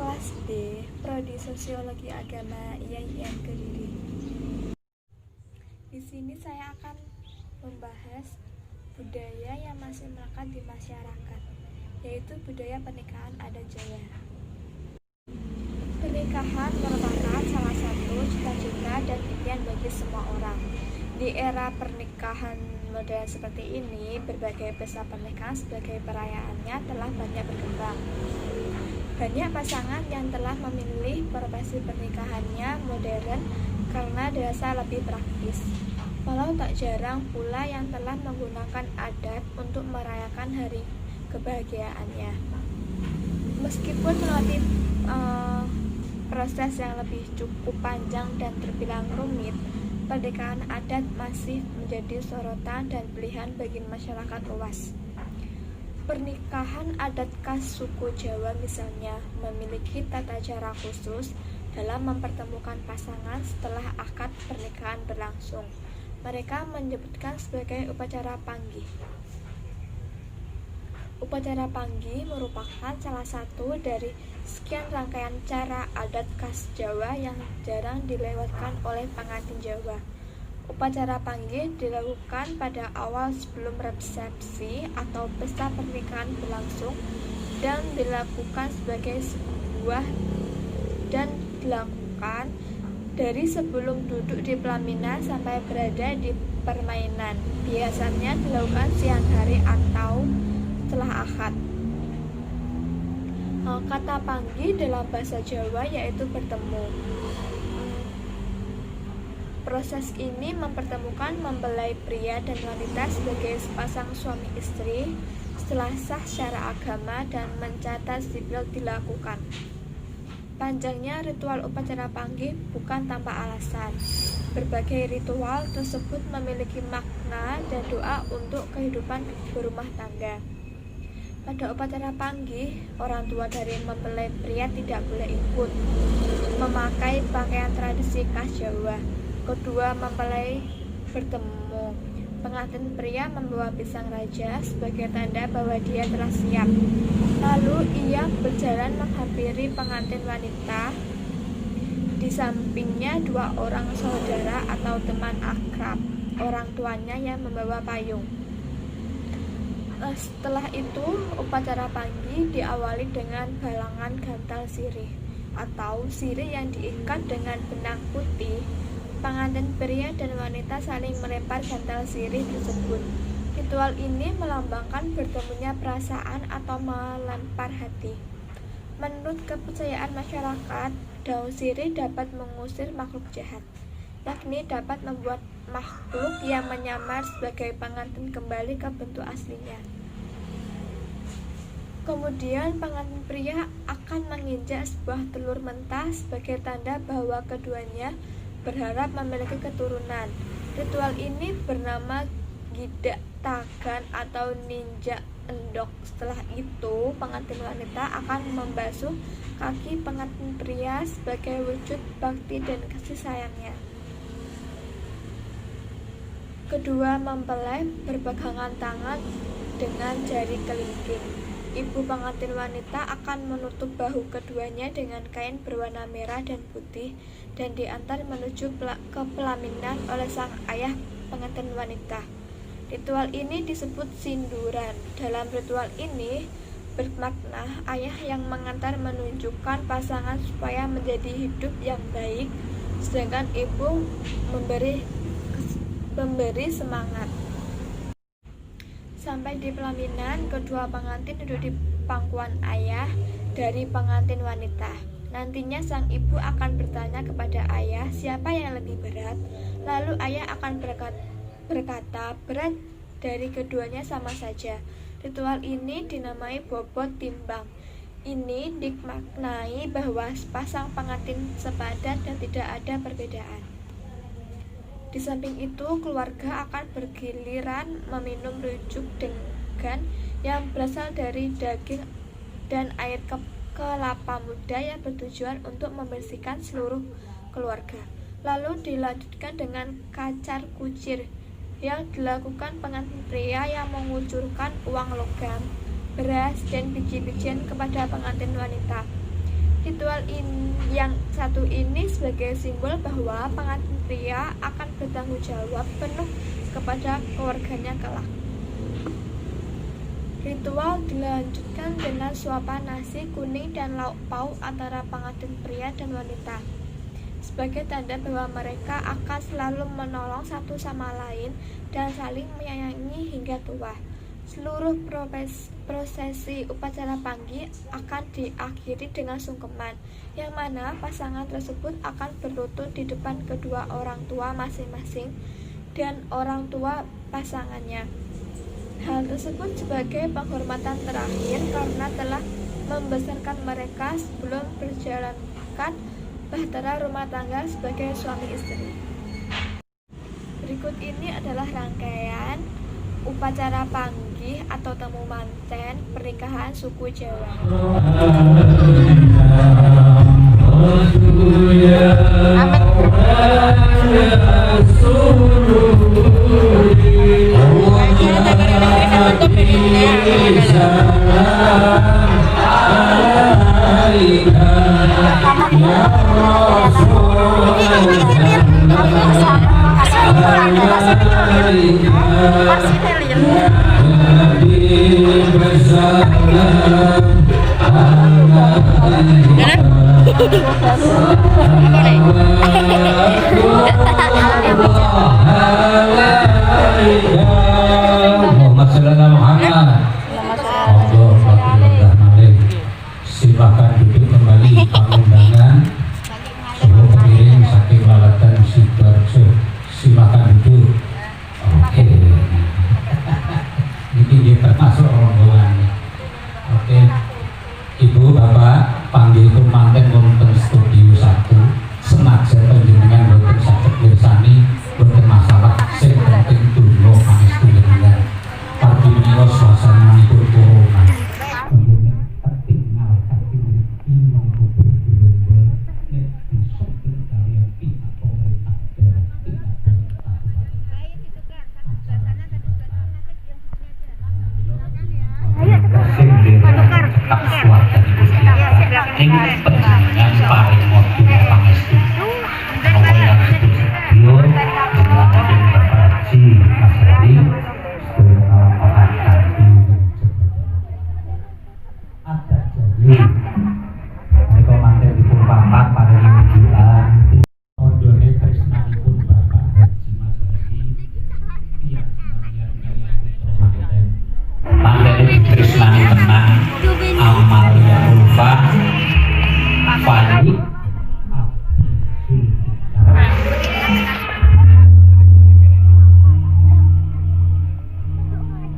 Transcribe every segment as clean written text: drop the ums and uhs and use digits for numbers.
Kelas B, Prodi Sosiologi Agama IAIN Kediri. Di sini saya akan membahas budaya yang masih melekat di masyarakat, yaitu budaya pernikahan adat Jawa. Pernikahan merupakan salah satu cita-cita dan impian bagi semua orang. Di era pernikahan modern seperti ini, berbagai pesta pernikahan sebagai perayaannya telah banyak berkembang. Banyak pasangan yang telah memilih profesi pernikahannya modern karena dirasa lebih praktis. Walau tak jarang pula yang telah menggunakan adat untuk merayakan hari kebahagiaannya. Meskipun melalui proses yang lebih cukup panjang dan terbilang rumit, pernikahan adat masih menjadi sorotan dan pilihan bagi masyarakat luas. Pernikahan adat khas suku Jawa misalnya memiliki tata cara khusus dalam mempertemukan pasangan setelah akad pernikahan berlangsung. Mereka menyebutkan sebagai upacara panggih. Upacara panggih merupakan salah satu dari sekian rangkaian cara adat khas Jawa yang jarang dilewatkan oleh pengantin Jawa. Upacara panggih dilakukan pada awal sebelum resepsi atau pesta pernikahan berlangsung dan dilakukan dari sebelum duduk di pelaminan sampai berada di permainan. Biasanya dilakukan siang hari atau setelah akad. Kata panggih dalam bahasa Jawa yaitu bertemu. Proses ini mempertemukan mempelai pria dan wanita sebagai sepasang suami istri setelah sah secara agama dan mencatat sipil dilakukan. Panjangnya ritual upacara panggih bukan tanpa alasan. Berbagai ritual tersebut memiliki makna dan doa untuk kehidupan berumah tangga. Pada upacara panggih, orang tua dari mempelai pria tidak boleh ikut memakai pakaian tradisi khas Jawa. Kedua mempelai bertemu. Pengantin pria membawa pisang raja sebagai tanda bahwa dia telah siap. Lalu ia berjalan menghampiri pengantin wanita. Di sampingnya dua orang saudara atau teman akrab, orang tuanya yang membawa payung. Setelah itu, upacara panggih diawali dengan balangan gantal sirih atau sirih yang diikat dengan benang putih. Pengantin pria dan wanita saling melempar gantal sirih tersebut. Ritual ini melambangkan bertemunya perasaan atau melempar hati. Menurut kepercayaan masyarakat, daun sirih dapat mengusir makhluk jahat, yakni dapat membuat makhluk yang menyamar sebagai pengantin kembali ke bentuk aslinya. Kemudian pengantin pria akan menginjak sebuah telur mentah sebagai tanda bahwa keduanya berharap memiliki keturunan. Ritual ini bernama gidak tagan atau ninja endok. Setelah itu, pengantin wanita akan membasuh kaki pengantin pria sebagai wujud bakti dan kasih sayangnya. Kedua mempelai berpegangan tangan dengan jari kelingking. Ibu pengantin wanita akan menutup bahu keduanya dengan kain berwarna merah dan putih dan diantar menuju ke pelaminan oleh sang ayah pengantin wanita. Ritual ini disebut sinduran. Dalam ritual ini bermakna ayah yang mengantar menunjukkan pasangan supaya menjadi hidup yang baik, sedangkan ibu memberi semangat. Sampai di pelaminan, kedua pengantin duduk di pangkuan ayah dari pengantin wanita. Nantinya sang ibu akan bertanya kepada ayah siapa yang lebih berat. Lalu ayah akan berkata berat dari keduanya sama saja. Ritual ini dinamai bobot timbang. Ini dimaknai bahwa sepasang pengantin sepadan dan tidak ada perbedaan. Di samping itu, keluarga akan bergiliran meminum rujuk degan yang berasal dari daging dan air kelapa muda yang bertujuan untuk membersihkan seluruh keluarga. Lalu dilanjutkan dengan kacar kucir yang dilakukan pengantin pria yang mengucurkan uang logam, beras, dan biji-bijian kepada pengantin wanita. Yang satu ini sebagai simbol bahwa pengantin pria akan bertanggung jawab penuh kepada keluarganya kelak. Ritual dilanjutkan dengan suapan nasi kuning dan lauk pauk antara pengantin pria dan wanita, sebagai tanda bahwa mereka akan selalu menolong satu sama lain dan saling menyayangi hingga tua. Seluruh prosesi upacara panggi akan diakhiri dengan sungkeman, yang mana pasangan tersebut akan berlutut di depan kedua orang tua masing-masing dan orang tua pasangannya. Hal tersebut sebagai penghormatan terakhir karena telah membesarkan mereka sebelum berjalankan bahtera rumah tangga sebagai suami istri. Berikut ini adalah rangkaian upacara panggih atau temu manten pernikahan suku Jawa. Silakan duduk kembali undangan. Semua pengiring saking Lalatan Sidoarjo, silakan duduk. Oke. Ini termasuk rombongan. Oke. Ibu bapak panggil manten wonten studio 1. Senajan panjenengan boten saged mirsani boten masalah, sing penting donga pangestu jenengan. Parti menika suasananipun corona. Tresnani tenang, Amalia Ulfa, Fani,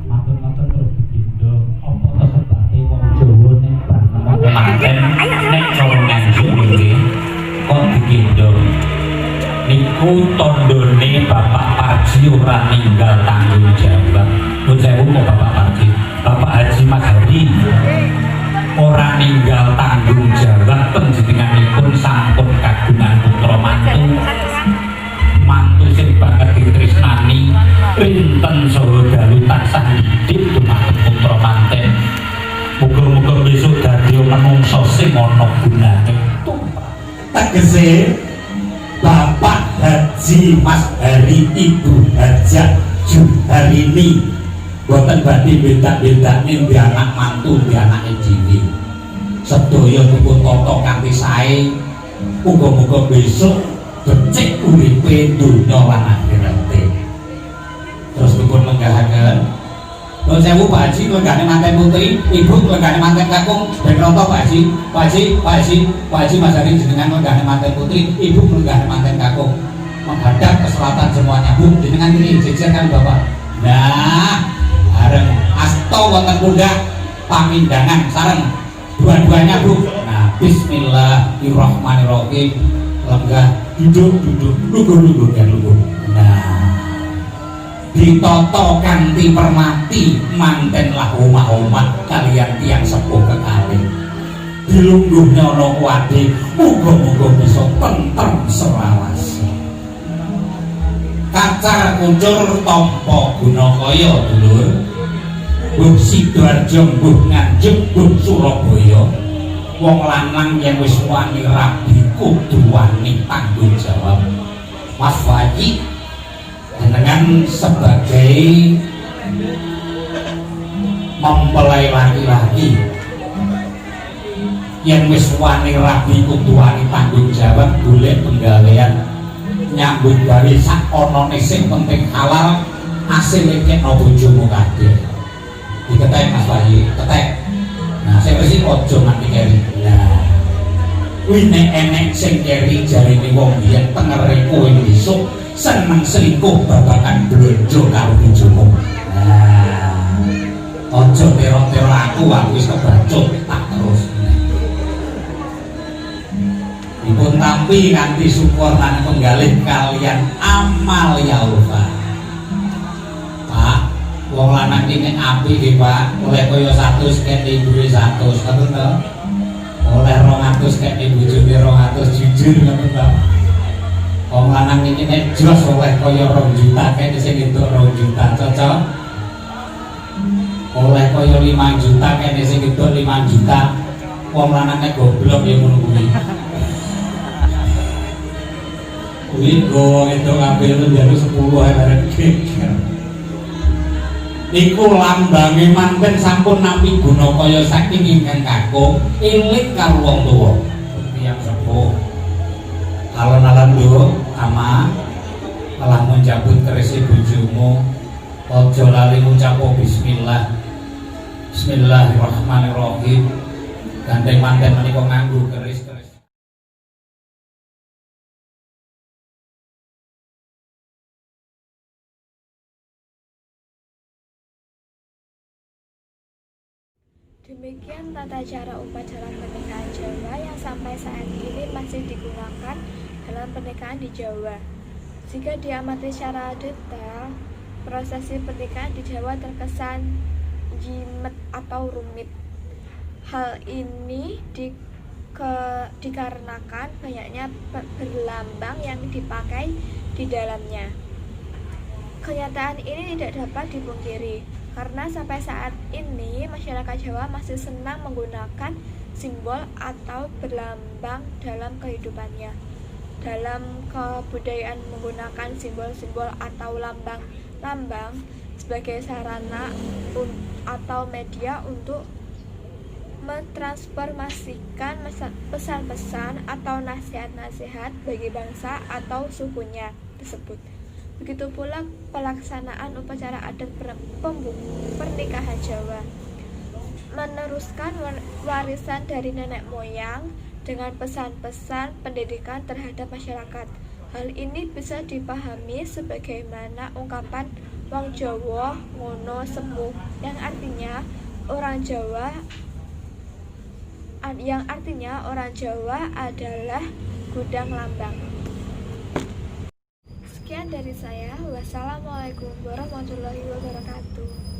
matur-matur terus digendong, apa to sebate wong Jawa ning manten nek cara nganjuk nggih kok digendong. Niku tandane Bapak Parji ora ninggal tanggung jawab. Nuwun sewu Bapak Parji. Bapak Haji Mas Hadi ora ninggal tanggung jawab panjenenganipun sampun kagungan putra mantu sing banget ditresnani pinten saha dalu tansah didik dumateng putra manten. Muga-muga besok dadi manungsa sing ana gunane. Tegese Bapak Haji Mas Hari Ibu Hajah Juharini boten badhe beda-bedane di anak mantu di anake dhewe. Sedaya dipun tata kanthi sae. Muga-muga besok becik uripe donya lan akhirate. Terus dipun lenggahaken. Nuwun sewu Pak Haji, lenggahane manten putri, Ibu lenggahane manten kakung, ben rontok Pak Haji. Pak Haji Mas Hari jenengan lenggahane manten putri, Ibu lenggahane manten kakung. Menghadap ke selatan semuanya, Bu, jenengan ini jejer kan Bapak. Nah, bareng asta wonten pundak pamindangan sareng dua-duanya Bu. Nah, bismillahirrahmanirrahim. Lenggah duduk lugu-lugu kan lugu. Nah, ditata kanthi permati mantenlah omah-omah kalian tiang sepuh kekalih. Dilungguhnya ana kuwate, muga-muga bisa tentrem selawase. Kacar kuncur tampa guna kaya dulur. Mbuh Sidoarjo, mbuh Nganjuk, mbuh Surabaya. wong lanang yang wis wani rabi kudu wani tanggung jawab. Mas Faji dengan sebagai mempelai laki-laki yang wis wani rabi kudu wani tanggung jawab, golek penggawean nyambut gawe sak onone sing penting halal, asile kek no bojomu kabeh. Diketek Mas Bayi, ketek. Nah, saya mesti ojo nganti keri. Nah, kuwi nek enek sing keri jarine wong biyen tengere kowe besok seneng selingkuh babakan blonjo karo bojomu. Nah, ojo tero-tero aku wis kebacut tak terus. Dipun tampi kanthi syukur lan penggalih kalian amal ya Allah. Pak, wong lanang iki apik nggih Pak, oleh kaya 100 kek ibune 100, ngoten to? Oleh 200 kek bojone 200, jujur ngoten to? Wong lanang iki nek jos oleh kaya 2 juta kek sing entuk 2 juta, cocok? Oleh kaya 5 juta kek sing entuk 5 juta. Wong lanangnya goblok ya ngono kuwi. Kuwi go itu ngambil itu jadi 10 bareng geger. Niku lambange manten sampun nampi guna kaya saking ingkang kakung ilik karo wong tuwa. Tiyang sepuh. Alon-alon lho, ama telah menjabut keris bojomu. Aja lali ngucap bismillah. Bismillahirrahmanirrahim. Gandeng manten menika nganggo keris. Demikian tata cara upacara pernikahan Jawa yang sampai saat ini masih digunakan dalam pernikahan di Jawa. Jika diamati secara detail, prosesi pernikahan di Jawa terkesan jimet atau rumit. Hal ini dikarenakan banyaknya berlambang yang dipakai di dalamnya. Kenyataan ini tidak dapat dipungkiri karena sampai saat ini masyarakat Jawa masih senang menggunakan simbol atau berlambang dalam kehidupannya. Dalam kebudayaan menggunakan simbol-simbol atau lambang-lambang sebagai sarana atau media untuk mentransformasikan pesan-pesan atau nasihat-nasihat bagi bangsa atau sukunya tersebut. Begitu pula pelaksanaan upacara adat pernikahan Jawa, meneruskan warisan dari nenek moyang dengan pesan-pesan pendidikan terhadap masyarakat. Hal ini bisa dipahami sebagaimana ungkapan wong Jawa ngono sepuh yang artinya orang Jawa adalah gudang lambang. Sekian dari saya. Wassalamualaikum warahmatullahi wabarakatuh.